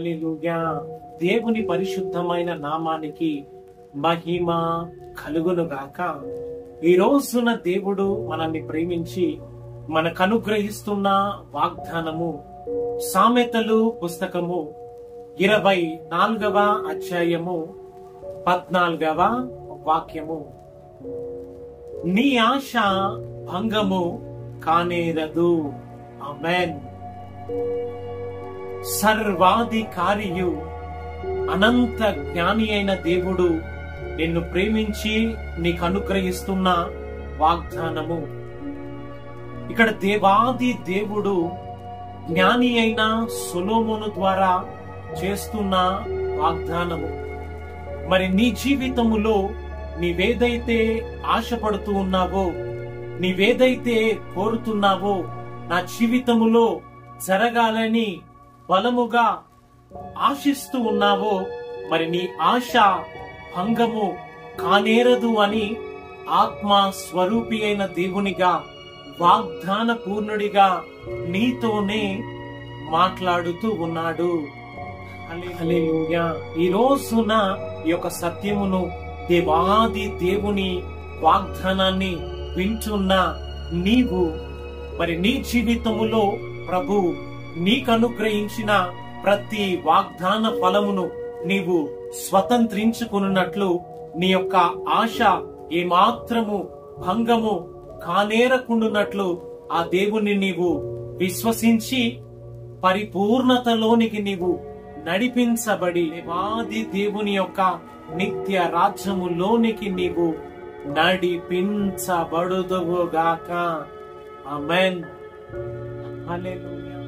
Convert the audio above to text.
హల్లెలూయా. దేవుని పరిశుద్ధమైన నామానికి మహిమ కలుగును గాక. ఈ రోజున దేవుడు మనల్ని ప్రేమించి మనకు అనుగ్రహిస్తున్న వాగ్దానము సామెతలు పుస్తకము 24వ అధ్యాయము 14వ వాక్యము. నీ ఆశ భంగము కానేరదు. ఆమేన్. సర్వాధికారియు అనంత జ్ఞాని అయిన దేవుడు నిన్ను ప్రేమించి నీకు అనుగ్రహిస్తున్న వాగ్దానము. ఇక్కడ దేవాది దేవుడు జ్ఞాని అయిన సొలొమోను ద్వారా చేస్తున్న వాగ్దానము. మరి నీ జీవితములో నీవేదైతే ఆశపడుతూ ఉన్నావో, నీవేదైతే కోరుతున్నావో, నా జీవితములో జరగాలని బలముగా ఆశిస్తూ ఉన్నావో, మరి నీ ఆశ భంగము కానేరదు అని ఆత్మ స్వరూపి అయిన దేవునిగా, వాగ్దాన పూర్ణుడిగా నీతోనే మాట్లాడుతూ ఉన్నాడు. హల్లెలూయా. ఈ రోజున ఈ యొక్క సత్యమును, దేవాది దేవుని వాగ్దానాన్ని వింటున్న నీవు, మరి నీ జీవితములో ప్రభు నీకు అనుగ్రహించిన ప్రతి వాగ్దాన ఫలమును నీవు స్వతంత్రించుకున్నట్లు, నీ యొక్క ఆశ ఏమాత్రము భంగము కానేరకుండునట్లు ఆ దేవుని నీవు విశ్వసించి పరిపూర్ణతలోనికి నీవు నడిపించబడి దేవాది దేవుని యొక్క నిత్య రాజ్యములోనికి నీవు నడిపించబడుదువుగాక. ఆమేన్. హల్లెలూయా.